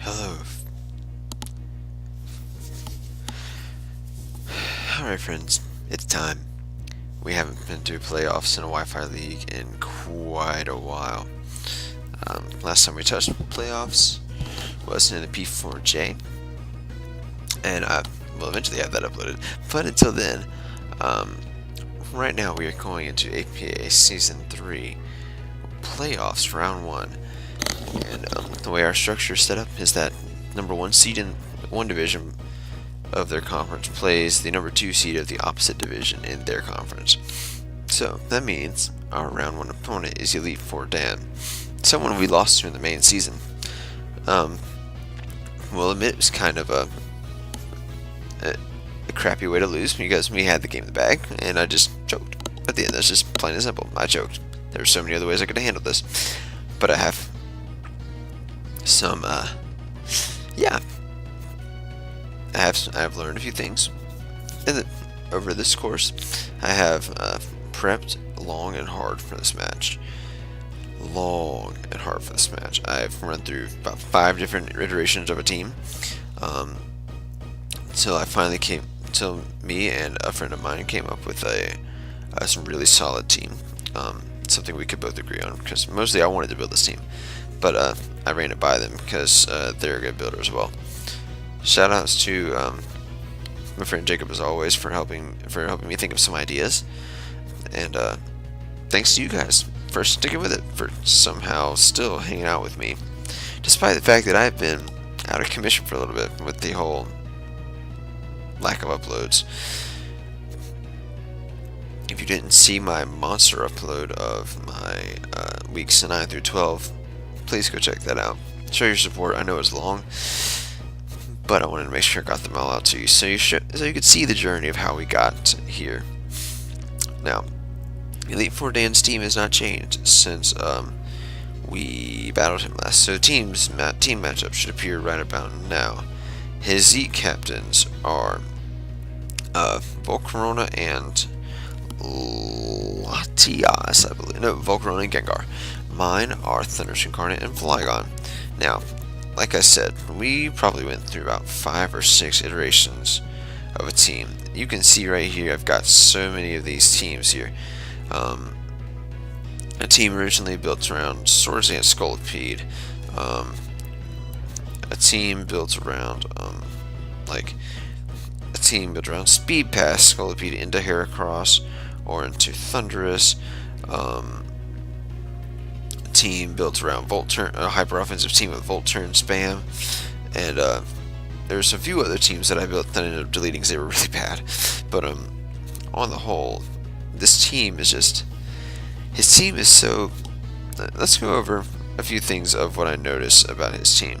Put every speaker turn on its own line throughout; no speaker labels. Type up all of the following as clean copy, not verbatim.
Hello. Alright, friends, it's time. We haven't been to playoffs in a Wi-Fi league in quite a while. Last time we touched playoffs was in the P4J, and I will eventually have that uploaded. But until then, um, right now we are going into APA Season 3 playoffs, Round 1. And the way our structure is set up is that number 1 seed in one division of their conference plays the number 2 seed of the opposite division in their conference. So that means our round 1 opponent is Elite Four Dan, someone we lost to in the main season. We'll admit it was kind of a crappy way to lose because we had the game in the bag and I just choked. At the end, that's just plain and simple. I choked. There were so many other ways I could have handled this, but I have some yeah, I've learned a few things over this course. I have prepped long and hard for this match. I've run through about 5 different iterations of a team until me and a friend of mine came up with some really solid team. Something we could both agree on, because mostly I wanted to build this team, but I ran it by them because they're a good builder as well. Shoutouts to my friend Jacob, as always, for helping me think of some ideas, and thanks to you guys for sticking with it, for somehow still hanging out with me, despite the fact that I've been out of commission for a little bit with the whole lack of uploads. If you didn't see my monster upload of my weeks 9 through 12, please go check that out. Show your support. I know it's long, but I wanted to make sure I got them all out to you, so you could see the journey of how we got here. Now, Elite Four Dan's team has not changed since we battled him last, so team matchup should appear right about now. His Z captains are Volcarona and Latias, I believe. No, Volcarona and Gengar. Mine are Thunderous Incarnate and Flygon. Now, like I said, we probably went through about 5 or 6 iterations of a team. You can see right here, I've got so many of these teams here. A team originally built around Swords and Scolipede. A team built around Speed Pass Scolipede into Heracross or into Thundurus. A team built around Volturn, a hyper offensive team with Volturn Spam, and there's a few other teams that I built that I ended up deleting because they were really bad. But on the whole, this team is just, his team is so. Let's go over a few things of what I notice about his team.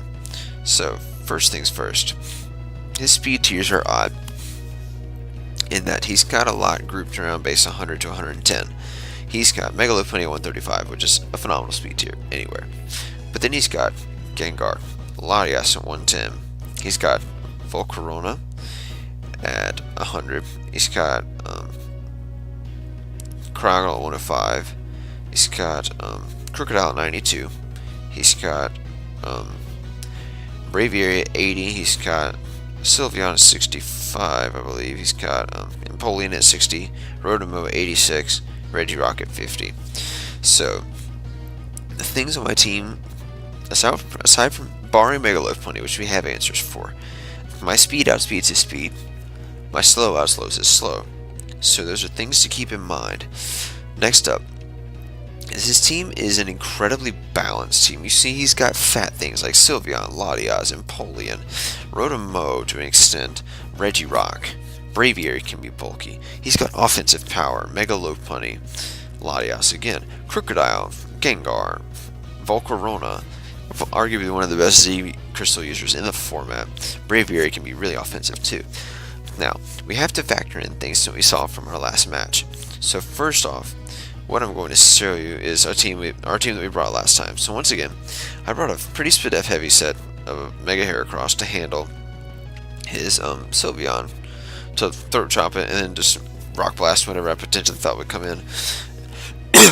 So first things first, his speed tiers are odd in that he's got a lot grouped around base 100 to 110. He's got Mega Lopunny at 135, which is a phenomenal speed tier anywhere. But then he's got Gengar, Latias at 110. He's got Volcarona at 100. He's got Cryogonal at 105. He's got Crocodile at 92. He's got Braviary at 80. He's got Sylveon at 65, I believe. He's got Empoleon at 60. Rotomo at 86. Regirock at 50. So, the things on my team, aside from barring Mega Lopunny, which we have answers for, my speed outspeeds his speed. My slow outslows his slow. So those are things to keep in mind. Next up, his team is an incredibly balanced team. You see, he's got fat things like Sylveon, Latias, Empoleon, Rotomo to an extent, Regirock. Braviary can be bulky. He's got offensive power, Mega Lopunny, Latias again, Crocodile, Gengar, Volcarona, arguably one of the best Z Crystal users in the format. Braviary can be really offensive too. Now, we have to factor in things that we saw from our last match. So first off, what I'm going to show you is our team that we brought last time. So once again, I brought a pretty Spadef heavy set of Mega Heracross to handle his Sylveon, to throat chop it and then just Rock Blast whenever I potentially thought would come in.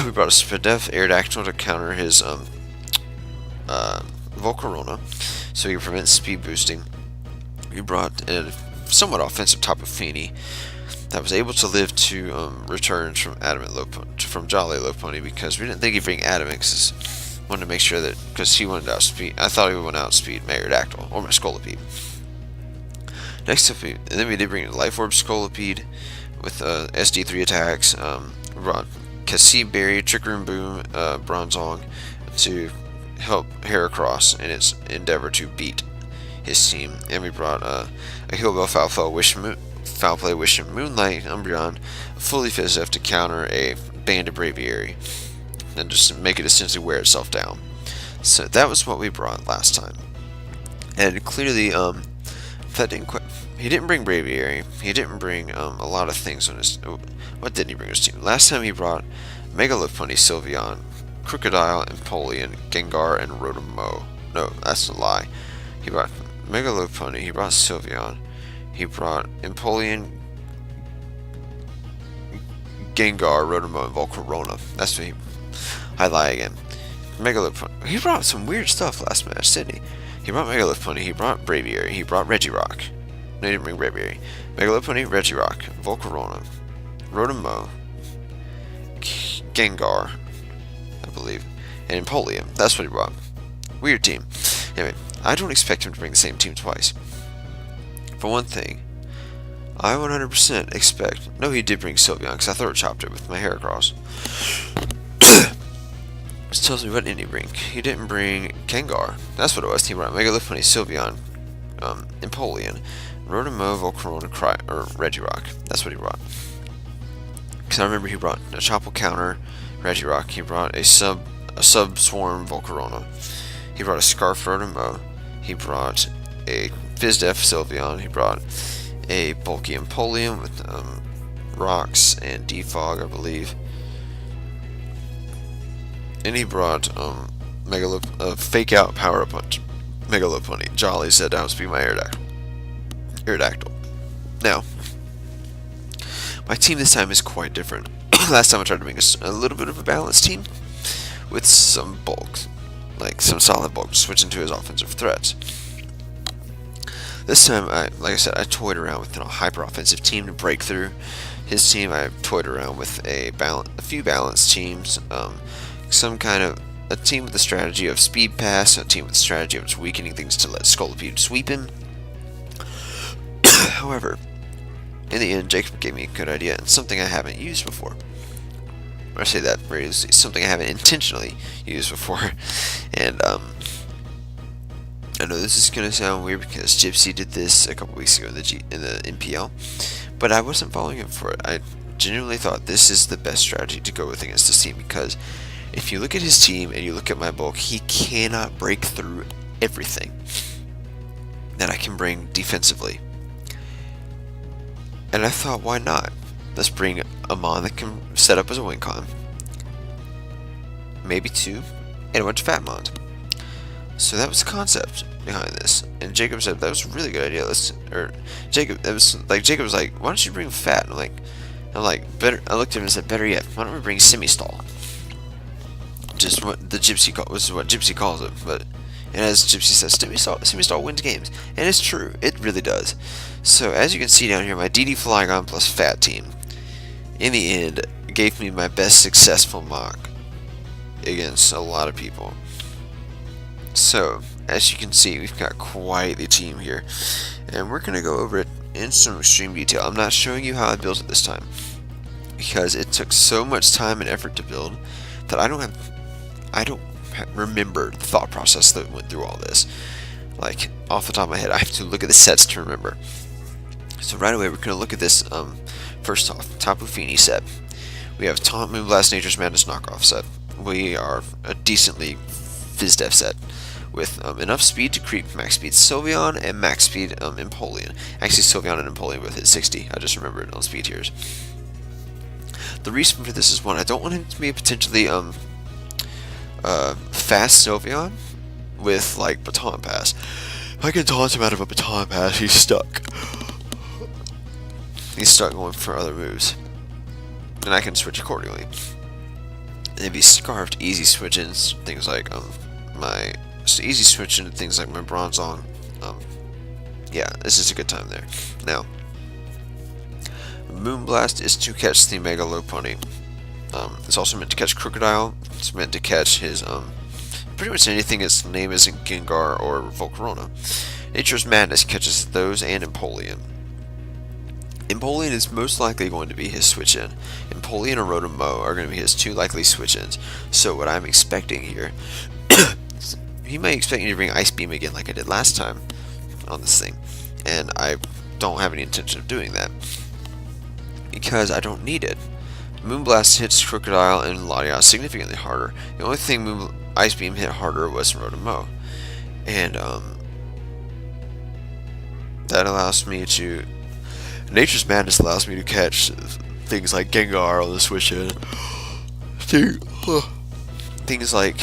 We brought a Spadef Aerodactyl to counter his Volcarona. so he prevents speed boosting. We brought a somewhat offensive Tapu Fini that was able to live to returns from from Jolly Low Pony, because we didn't think he'd bring Adamant, because wanted to make sure that, because he wanted to outspeed. I thought he would want to outspeed Megadactyl or my Scolipede. Next up, and then we did bring a Life Orb Scolipede with SD3 attacks. Brought Cassie Berry, Trick Room Boom, Bronzong to help Heracross in its endeavor to beat his team. And we brought a Hillbell Foul Play Wish and Moonlight Umbreon fully Fizzed to counter a Banded Braviary and just make it essentially wear itself down. So that was what we brought last time. And clearly, that didn't quite. He didn't bring Braviary. He didn't bring a lot of things on his. What didn't he bring on his team? Last time he brought Mega Lopunny, Sylveon, Crocodile, Empoleon, Gengar, and Rotom-Mow. No, that's a lie. He brought Mega Lopunny. He brought Sylveon. He brought Empoleon, Gengar, Rotom-Mow, and Volcarona. That's what he. I lie again. Mega Lopunny. He brought some weird stuff last match, didn't he? He brought Mega Lopunny. He brought Braviary. He brought Regirock. No, he didn't bring Braviary. Mega Lopunny, Regirock, Volcarona, Rotom-Mow, Gengar, I believe, and Empoleon. That's what he brought. Weird team. Anyway, I don't expect him to bring the same team twice. For one thing, I 100% expect. No, he did bring Sylveon, because I throat chopped it with my Heracross. Which tells me what didn't he bring? He didn't bring Gengar. That's what it was. He brought Mega Lopunny, Sylveon, Empoleon, Rotom-Mow, Volcarona, or Regirock. That's what he brought. Because I remember he brought a Chople Counter, Regirock. He brought a Sub Swarm Volcarona. He brought a Scarf Rotom-Mow. He brought a Fizdef Sylveon. He brought a bulky Empoleon with Rocks and Defog, I believe. And he brought Fake Out Power Up Punch. Mega Lopunny. Jolly said that was be my Aerodactyl. Now, my team this time is quite different. Last time I tried to make a little bit of a balanced team with some bulk, like some solid bulk, switching to his offensive threats. This time, like I said, I toyed around with a hyper offensive team to break through his team. I toyed around with a few balanced teams, some kind of a team with the strategy of speed pass, a team with the strategy of just weakening things to let Scolipede sweep him. However, in the end, Jacob gave me a good idea and something I haven't used before. I say that very loosely, something I haven't intentionally used before. And I know this is gonna sound weird because Gypsy did this a couple weeks ago in the NPL, but I wasn't following him for it. I genuinely thought this is the best strategy to go with against this team, because if you look at his team and you look at my bulk, he cannot break through everything that I can bring defensively. And I thought, why not? Let's bring a Mon that can set up as a win con, maybe two, and a bunch of Fat Mons. So that was the concept behind this. And Jacob said that was a really good idea. Jacob was like, why don't you bring Fat? And I'm like, better. I looked at him and said, better yet, why don't we bring Semi-Stall? Just what Gypsy calls it. But and as Gypsy says, Semi-Stall wins games, and it's true. It really does. So as you can see down here, my DD Flygon plus Fat team, in the end, gave me my best successful mock against a lot of people. So as you can see, we've got quite the team here, and we're gonna go over it in some extreme detail. I'm not showing you how I built it this time, because it took so much time and effort to build that I don't remember the thought process that went through all this. Like, off the top of my head, I have to look at the sets to remember. So right away, we're going to look at this, first off, Tapu Fini set. We have Taunt, Moonblast, Nature's Madness knockoff set. We are a decently Fizdef set, with enough speed to creep max speed Sylveon and max speed Empoleon. Actually, Sylveon and Empoleon both hit 60. I just remembered on speed tiers. The reason for this is, one, I don't want him to be a potentially fast Sylveon with like Baton Pass. If I can taunt him out of a Baton Pass, he's stuck. He's stuck going for other moves, and I can switch accordingly. And if he's Scarfed, easy switch-ins, things like my easy switching to things like my Bronzong. Yeah, this is a good time there. Now, Moonblast is to catch the Mega Lopunny. It's also meant to catch Crocodile. It's meant to catch his pretty much anything its name isn't Gengar or Volcarona. Nature's Madness catches those and Empoleon. Empoleon is most likely going to be his switch-in. Empoleon or Rotom-Mow are going to be his 2 likely switch-ins. So what I'm expecting here, he may expect me to bring Ice Beam again like I did last time on this thing. And I don't have any intention of doing that, because I don't need it. Moonblast hits Crocodile and Latias significantly harder. The only thing Ice Beam hit harder was Rotom-Mow. And that allows me to... Nature's Madness allows me to catch things like Gengar on the switch-in. Things like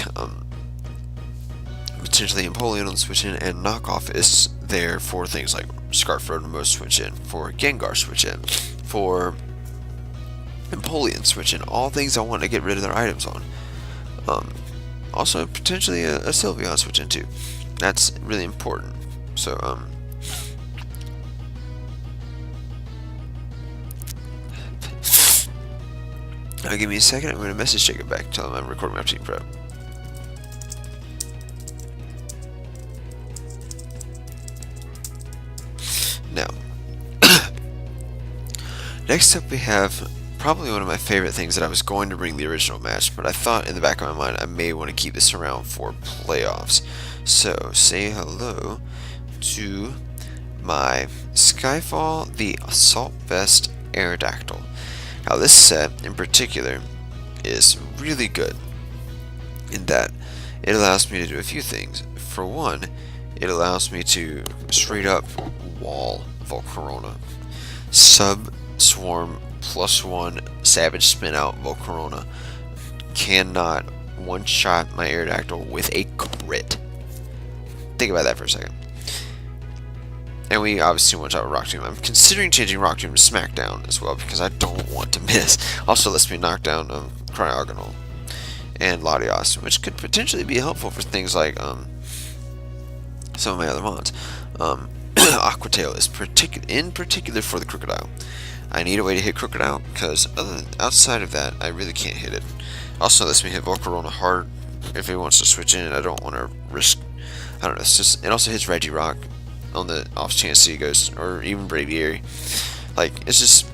potentially Empoleon on the switch-in, and Knockoff is there for things like Scarf Rotom-Mow switch-in, for Gengar switch-in, for Empoleon switch-in. All things I want to get rid of their items on. Also, potentially a Sylveon switch-in too. That's really important. So, now give me a second, I'm going to message Jacob back, tell him I'm recording my team prep. Now, next up we have probably one of my favorite things that I was going to bring the original match, but I thought in the back of my mind I may want to keep this around for playoffs. So, say hello to my Skyfall the Assault Vest Aerodactyl. Now this set in particular is really good in that it allows me to do a few things. For one, it allows me to straight up wall Volcarona. Swarm +1 Savage Spin Out Volcarona cannot one-shot my Aerodactyl with a crit. Think about that for a second. And we obviously want to out Rock Tomb. I'm considering changing Rock Tomb to Smackdown as well, because I don't want to miss. Also lets me knock down Cryogonal and Latias, which could potentially be helpful for things like some of my other mons. Aqua Tail is in particular for the Crocodile. I need a way to hit Crocodile, because outside of that, I really can't hit it. Also lets me hit Volcarona hard if it wants to switch in, and I don't want to risk. I don't know. It also hits Regirock on the off chance he goes, or even Braviary. Like, it's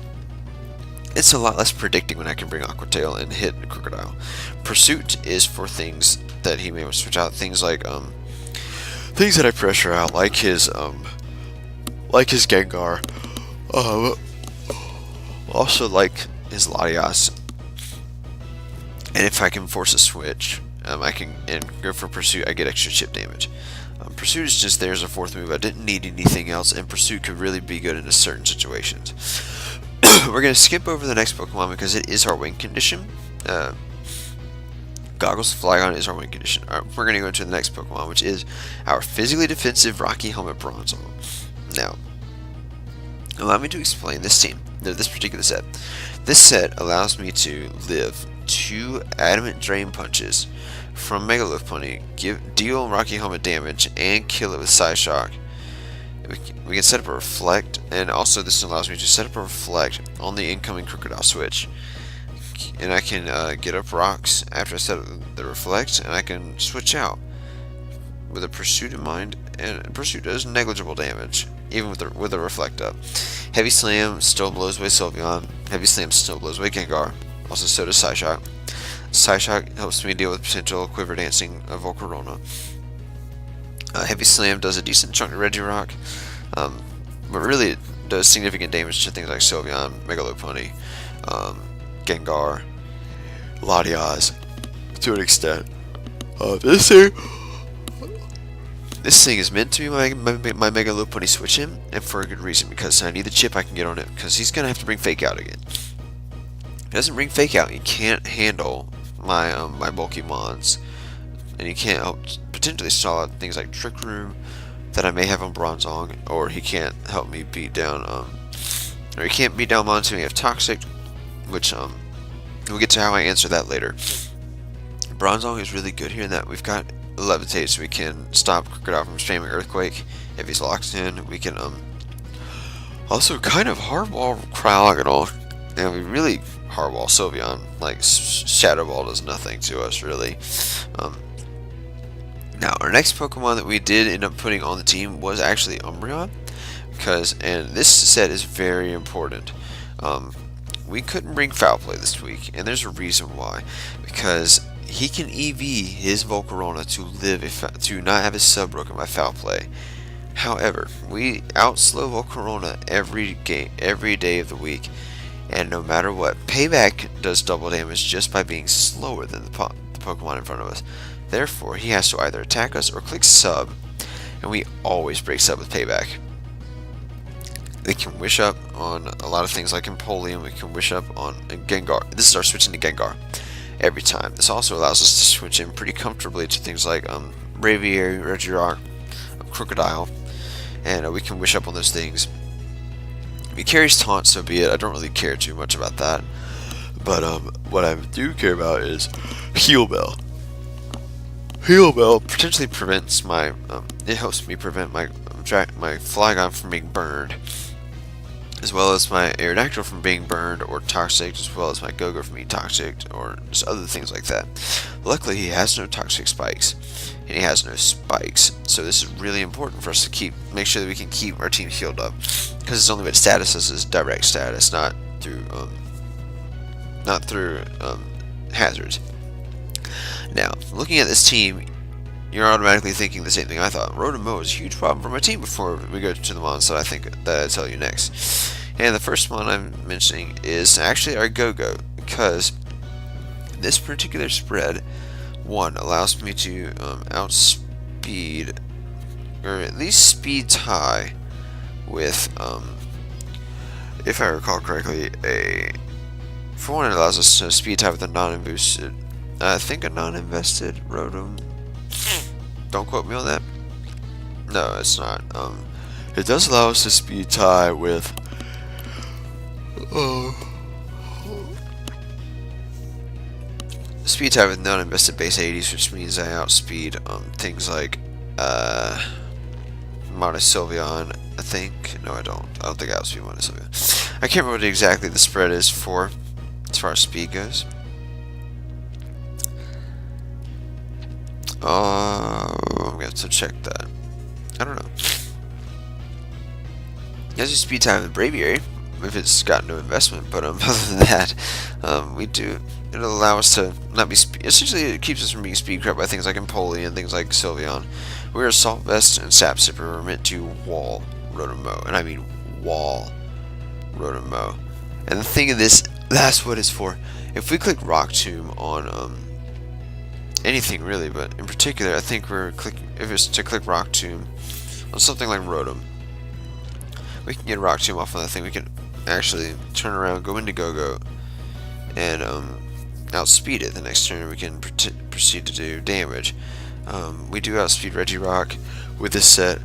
a lot less predicting when I can bring Aqua Tail and hit Crocodile. Pursuit is for things that he may want to switch out. Things like things that I pressure out, like his Gengar. Also like his Latias. And if I can force a switch, I can go for Pursuit. I get extra chip damage. Pursuit is just there as a 4th move. I didn't need anything else, and Pursuit could really be good in certain situations. We're going to skip over the next Pokemon because it is our win condition. Goggles Flygon is our win condition. Alright, we're going to go into the next Pokemon, which is our physically defensive Rocky Helmet Bronzong. Now, allow me to explain this particular set. This set allows me to live 2 Adamant Drain Punches from Mega Lopunny, deal Rocky Helmet damage, and kill it with Psyshock. We can set up a Reflect, and also this allows me to set up a Reflect on the incoming Crocodile switch. And I can get up rocks after I set up the Reflect, and I can switch out with a Pursuit in mind, and Pursuit does negligible damage, even with the Reflect up. Heavy Slam still blows away Sylveon. Heavy Slam still blows away Gengar. Also, so does Psyshock. Psyshock helps me deal with potential Quiver Dancing of Volcarona. Heavy Slam does a decent chunk of Regirock, but really it does significant damage to things like Sylveon, Mega Lopunny, Gengar, Latias, to an extent. This thing is meant to be my Mega Lopunny switch-in, and for a good reason, because I need the chip I can get on it, because he's going to have to bring Fake Out again. If he doesn't bring Fake Out, he can't handle my my bulky mons, and he can't help potentially stall out things like Trick Room that I may have on Bronzong, or he can't help me beat down or he can't beat down mons who may have Toxic, which we'll get to how I answer that later. Bronzong is really good here in that we've got levitate, so we can stop Crocodile from spamming Earthquake if he's locked in. We can also kind of hardball Cryogonal, and we really hardball Sylveon. Like Shadow Ball does nothing to us really. Now our next Pokemon that we did end up putting on the team was actually Umbreon, and this set is very important. We couldn't bring Foul Play this week, and there's a reason why. Because he can EV his Volcarona to not have his sub broken by Foul Play. However, we outslow Volcarona every day of the week, and no matter what, Payback does double damage just by being slower than the Pokemon in front of us. Therefore, he has to either attack us or click sub, and we always break sub with Payback. They can wish up on a lot of things like Empoleon. We can wish up on Gengar. This is our switch into Gengar every time. This also allows us to switch in pretty comfortably to things like Braviary, Regirock, Crocodile, and we can wish up on those things. If he carries Taunt, so be it. I don't really care too much about that. But what I do care about is Heal Bell. Heal Bell potentially prevents my. It helps me prevent my Flygon from being burned, as well as my Aerodactyl from being burned or toxic, as well as my Go-Go from being toxic, or just other things like that. Luckily, he has no toxic spikes, and he has no spikes, so this is really important for us to make sure that we can keep our team healed up, because his only way to status is his direct status, not through hazards. Now, looking at this team, you're automatically thinking the same thing I thought. Rotom is a huge problem for my team before we go to the mons that I tell you next. And the first one I'm mentioning is actually our Go-Go, because this particular spread, one, allows me to outspeed, or at least speed tie with, if I recall correctly, for one, it allows us to speed tie with a non-boosted, I think a non-invested Rotom. Don't quote me on that. No, it's not. It does allow us to speed tie with speed tie with non-invested base 80s, which means I outspeed things like Sylveon, I think. No, I don't. I don't think I outspeed Sylveon. I can't remember what exactly the spread is for as far as speed goes. I'm gonna have to check that. I don't know. As you speed time with Braviary, if it's got no investment, but other than that, it'll allow us to not be essentially it keeps us from being speed crept by things like Empoleon and things like Sylveon. We're Assault Vest and Sap Sipper. We're meant to wall Rotom, and I mean wall Rotom. And the thing of this, that's what it's for. If we click Rock Tomb on anything really, but in particular, I think if it's to click Rock Tomb on something like Rotom, we can get Rock Tomb off on that thing. We can actually turn around, go into Go-Go, and outspeed it the next turn. We can proceed to do damage. We do outspeed Regirock with this set.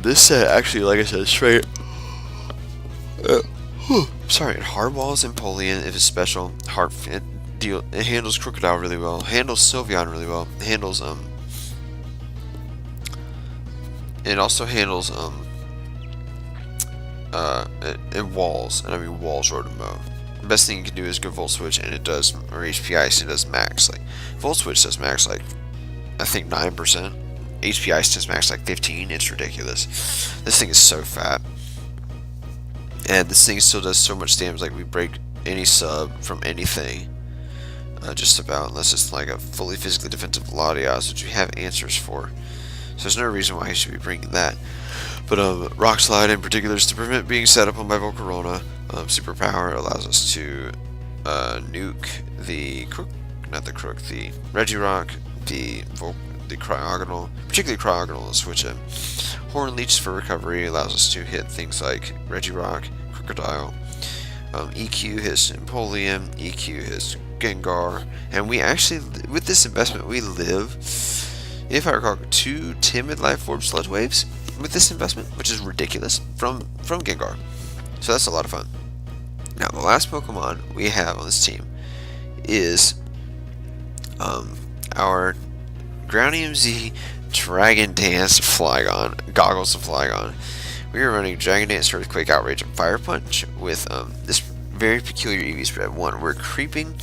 This set actually, like I said, straight. Sorry, it hardballs Empoleon if it's special. It handles Crocodile really well. Handles Sylveon really well. It also handles it walls, and I mean walls Rotom. The best thing you can do is go Volt Switch, and it does, or HP Ice, and it does max. Like Volt Switch does max like I think 9%. HP Ice does max like 15. It's ridiculous. This thing is so fat, and this thing still does so much damage. Like we break any sub from anything. Just about, unless it's like a fully physically defensive Latias, which we have answers for. So there's no reason why he should be bringing that. But Rock Slide in particular is to prevent being set up on by Volcarona. Superpower allows us to nuke the Regirock, the Cryogonal, particularly Cryogonal, and switch it. Horn Leech for recovery allows us to hit things like Regirock, Crocodile. EQ his Empoleon, EQ his Gengar, and we actually, with this investment, we live, if I recall, 2 timid Life Orb Sludge Waves with this investment, which is ridiculous, from Gengar. So that's a lot of fun. Now, the last Pokemon we have on this team is our Ground EMZ, Dragon Dance, Flygon, Goggles of Flygon. We are running Dragon Dance, Earthquake, Outrage, and Fire Punch with this very peculiar EV spread. One, we're creeping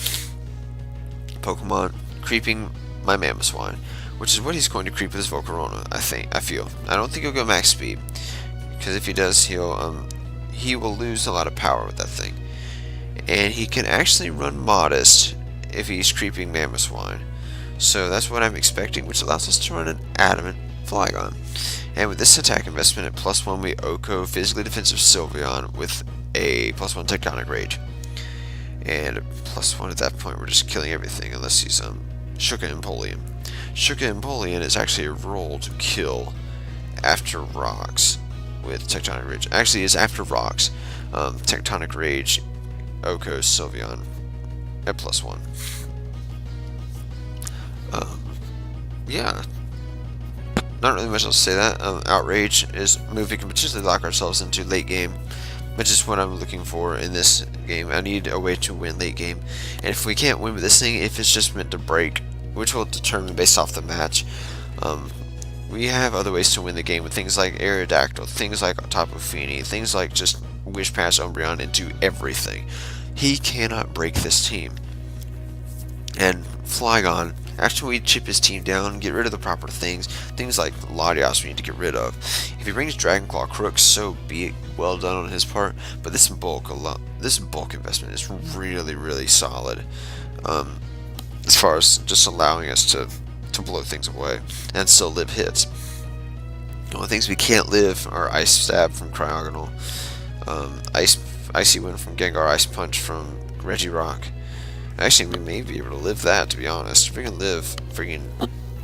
Pokemon, creeping my Mamoswine, which is what he's going to creep with his Volcarona, I feel. I don't think he'll go max speed, because if he does, he will lose a lot of power with that thing. And he can actually run Modest if he's creeping Mamoswine. So that's what I'm expecting, which allows us to run an Adamant Flygon. And with this attack investment at +1, we Oko Physically Defensive Sylveon with a +1 Tectonic Rage. And +1 at that point, we're just killing everything unless he's Shuka Empoleon. Shuka Empoleon is actually a roll to kill after Rocks with Tectonic Rage. Actually, it's after Rocks. Tectonic Rage, Oko Sylveon at +1. Yeah, not really much else to say that. Outrage is a move we can potentially lock ourselves into late game, which is what I'm looking for in this game. I need a way to win late game, and if we can't win with this thing, if it's just meant to break, which will determine based off the match, we have other ways to win the game with things like Aerodactyl, things like Tapu Fini, things like just Wish Pass Umbreon into everything. He cannot break this team. And Flygon, after we chip his team down, get rid of the proper things like Latios we need to get rid of. If he brings Dragon Claw Crooks, so be it. Well done on his part. But this bulk investment is really, really solid. As far as just allowing us to blow things away and still live hits. The only things we can't live are Ice Stab from Cryogonal, Icy Wind from Gengar, Ice Punch from Regirock. Actually, we may be able to live that, to be honest. If we can live freaking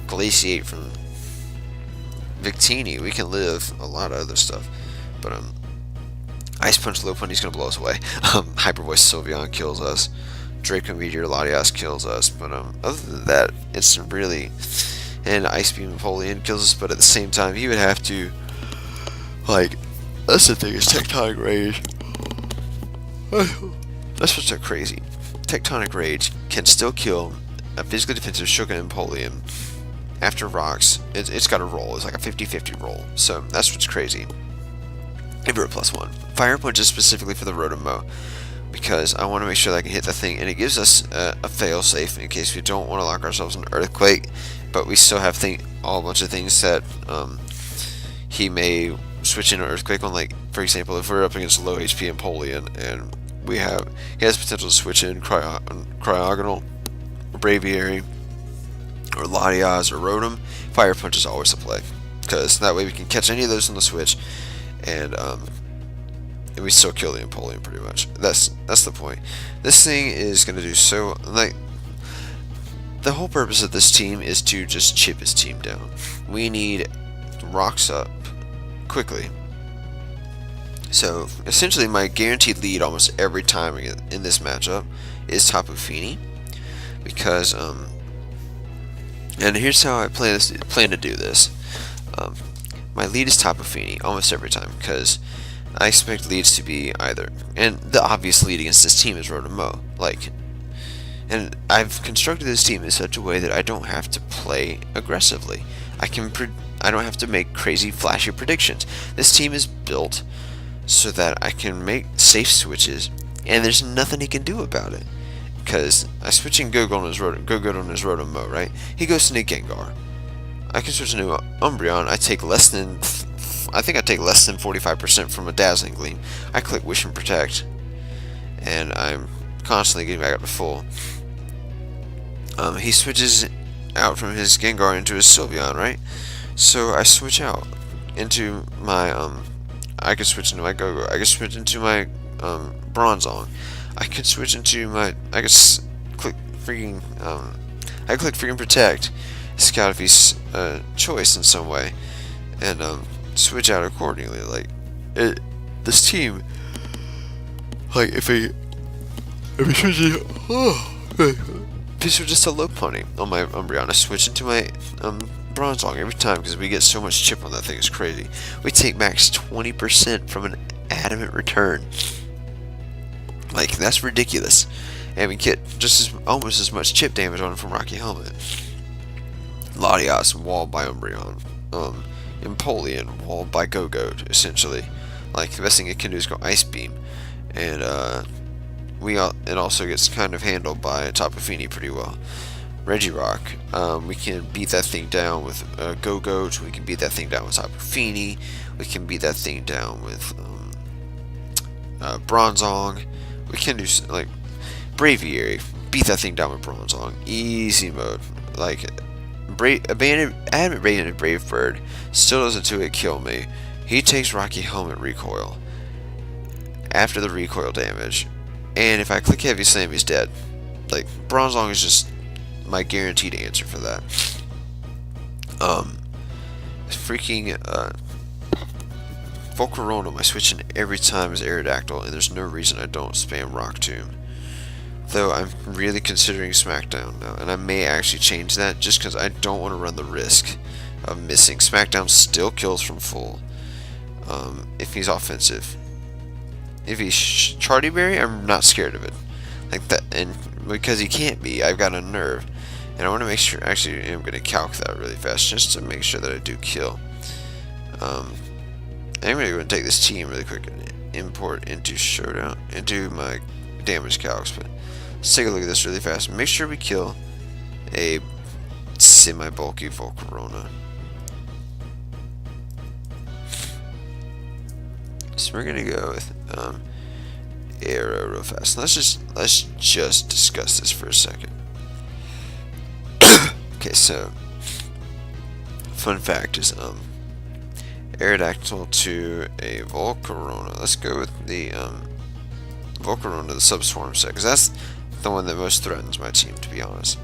Glaciate from Victini, we can live a lot of other stuff. But Ice Punch Lopunny is going to blow us away. Hyper Voice Sylveon kills us. Draco Meteor Latias kills us. But other than that, it's really... And Ice Beam Empoleon kills us, but at the same time, he would have to... Like, that's the thing, is Tectonic Rage. That's what's so crazy. Tectonic Rage can still kill a physically defensive Shuka Empoleon after Rocks. It's got a roll. It's like a 50-50 roll. So that's what's crazy. If we're at +1. Fire Punch is specifically for the Rotom-Mow, because I want to make sure that I can hit the thing, and it gives us a fail-safe in case we don't want to lock ourselves in Earthquake, but we still have a bunch of things that he may switch into Earthquake on. Like, for example, if we're up against low HP Empoleon and he has potential to switch in Cryogonal, Braviary, or Latias, or Rotom. Fire Punch is always a play, because that way we can catch any of those on the switch, and we still kill the Empoleon pretty much. That's the point. This thing is going to do so, like, the whole purpose of this team is to just chip his team down. We need Rocks up quickly. So, essentially, my guaranteed lead almost every time in this matchup is Tapu Fini, because, and here's how I plan to do this. My lead is Tapu Fini almost every time, because I expect leads to be either, and the obvious lead against this team is Rotom-Mow, and I've constructed this team in such a way that I don't have to play aggressively. I don't have to make crazy, flashy predictions. This team is built so that I can make safe switches, and there's nothing he can do about it. Because I switch in Go-Good on his Rotom-Mow, right? He goes to Nick Gengar. I can switch into Umbreon. I think I take less than 45% from a Dazzling Gleam. I click Wish and Protect, and I'm constantly getting back up to full. He switches out from his Gengar into his Sylveon, right? So I switch out into my I could switch into my Go-Go. I could switch into my Bronzong. I could switch into my. I could click freaking. I click freaking Protect, Scout if he's choice in some way, and switch out accordingly. Like this team. Like if he switches to Lopunny on my Umbreon, I switch into my Bronzong every time, because we get so much chip on that thing. It's crazy. We take max 20% from an Adamant return. Like, that's ridiculous. And we get almost as much chip damage on it from Rocky Helmet. Latias walled by Umbreon. Empoleon walled by Go-Goat, essentially. Like, the best thing it can do is go Ice Beam. And, it also gets kind of handled by Tapu Fini pretty well. Regirock, we can beat that thing down with Go-Goat. We can beat that thing down with Tapu Fini. We can beat that thing down with Bronzong. We can do, like, Braviary. Beat that thing down with Bronzong. Easy mode. Like, Adamant Brave Bird still doesn't two-hit kill me. He takes Rocky Helmet recoil after the recoil damage, and if I click Heavy Slam, he's dead. Like, Bronzong is just my guaranteed answer for that. Freaking Volcarona, my switching every time is Aerodactyl, and there's no reason I don't spam Rock Tomb. Though I'm really considering Smackdown now, and I may actually change that just because I don't want to run the risk of missing. Smackdown still kills from full if he's offensive. If he's Charty Berry, I'm not scared of it. Like that, and because he can't be, I've got a nerve, and I want to make sure. Actually, I'm going to calc that really fast just to make sure that I do kill. I'm going to go and take this team really quick and import into Showdown, into my damage calcs, but let's take a look at this really fast. Make sure we kill a semi-bulky Volcarona. So we're gonna go with Arrow real fast. Let's just discuss this for a second. Okay, so fun fact is Aerodactyl to a Volcarona. Let's go with the Volcarona, the Subswarm set, because that's the one that most threatens my team, to be honest.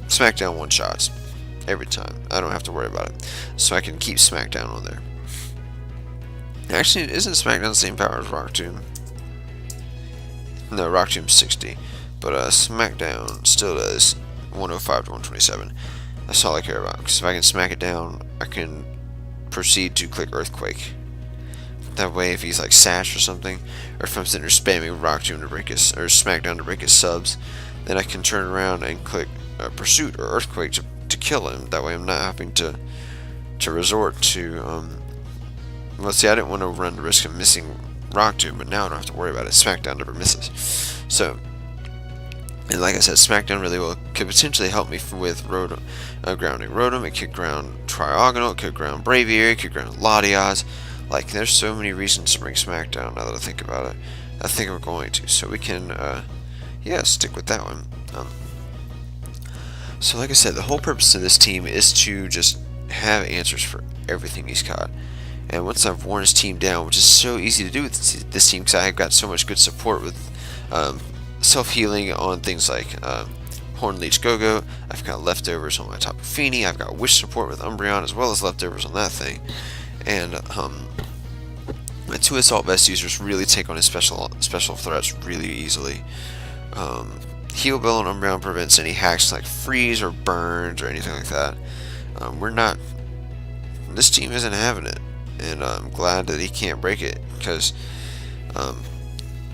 Smackdown one shots every time. I don't have to worry about it, so I can keep Smackdown on there. Actually, isn't Smackdown the same power as Rock Tomb? No, Rock Tomb's 60, but Smackdown still does 105 to 127. That's all I care about, because if I can smack it down, I can proceed to click Earthquake. That way, if he's like Sash or something, or if I'm sitting there spamming Rock Tomb to break his, or Smackdown to break his subs, then I can turn around and click Pursuit or Earthquake to kill him. That way, I'm not having to resort to. Well, see, I didn't want to run the risk of missing Rock Tomb, but now I don't have to worry about it. Smackdown never misses. So, and like I said, Smackdown really could potentially help me with grounding Rotom. It could ground Triagonal. It could ground Braviary. It could ground Latias. Like, there's so many reasons to bring Smackdown now that I think about it. I think we're going to. So we can, yeah, stick with that one. So like I said, the whole purpose of this team is to just have answers for everything he's caught. And once I've worn his team down, which is so easy to do with this team because I've got so much good support with self-healing on things like Horn Leech Go-Go. I've got leftovers on my Tapu Fini. I've got Wish support with Umbreon as well as leftovers on that thing. And my two Assault Vest users really take on his special threats really easily. Heal Bell on Umbreon prevents any hacks like freeze or burns or anything like that. This team isn't having it, and I'm glad that he can't break it because I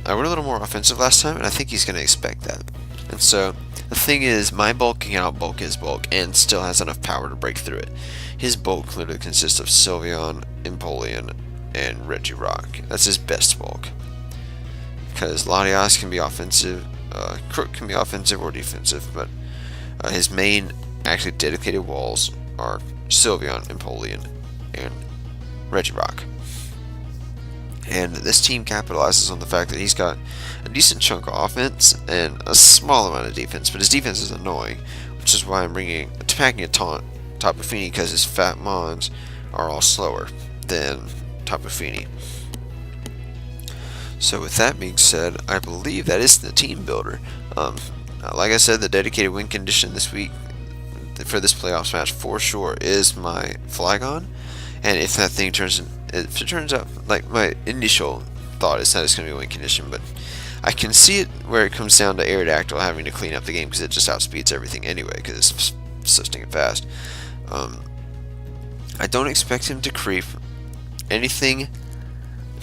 went a little more offensive last time, and I think he's going to expect that. And so the thing is, my bulk can outbulk his bulk and still has enough power to break through it. His bulk literally consists of Sylveon, Empoleon, and Regirock. That's his best bulk. Because Latias can be offensive, Crook can be offensive or defensive, but his main actually dedicated walls are Sylveon, Empoleon, and Regirock. And this team capitalizes on the fact that he's got a decent chunk of offense and a small amount of defense, but his defense is annoying, which is why I'm packing a taunt Tapu Fini, because his fat mons are all slower than Tapu Fini. So with that being said, I believe that is the team builder. Like I said, the dedicated win condition this week for this playoffs match for sure is my Flygon, and if that thing turns out, like, my initial thought is that it's going to be a win condition, but I can see it where it comes down to Aerodactyl having to clean up the game because it just outspeeds everything anyway because it's so stinking fast. I don't expect him to creep anything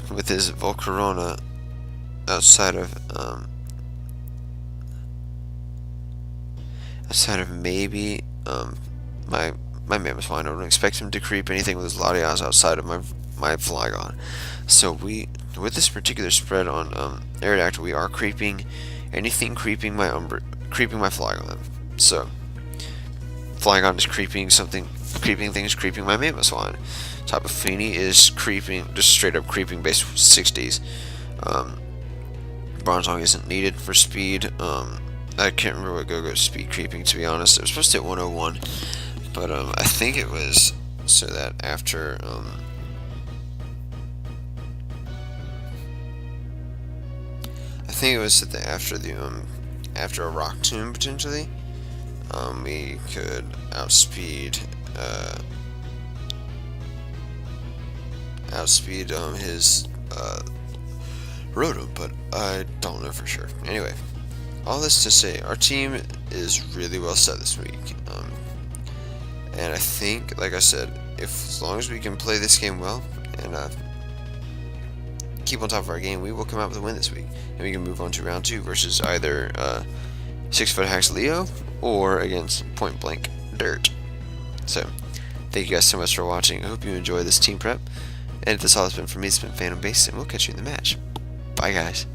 with his Volcarona outside of outside of maybe my Mammoth line. I don't expect him to creep anything with his Latias outside of my Flygon. So with this particular spread on Aerodactyl, we are creeping anything creeping my Flygon. So Flygon is creeping things creeping my Mammoth line. Tapu Fini is creeping, just straight up creeping base 60s. Bronzong isn't needed for speed. I can't remember what Go-Go's speed creeping, to be honest. It was supposed to hit 101, but I think it was so that after I think it was that after a Rock Tomb potentially, we could outspeed his Rotom, but I don't know for sure. Anyway, all this to say, our team is really well set this week, and I think, like I said, as long as we can play this game well and keep on top of our game, we will come out with a win this week, and we can move on to round 2 versus either 6-foot Hacks Leo or against Point Blank Dirt. So, thank you guys so much for watching. I hope you enjoy this team prep. And if that's all it's been for me, it's been Phantom Base, and we'll catch you in the match. Bye, guys.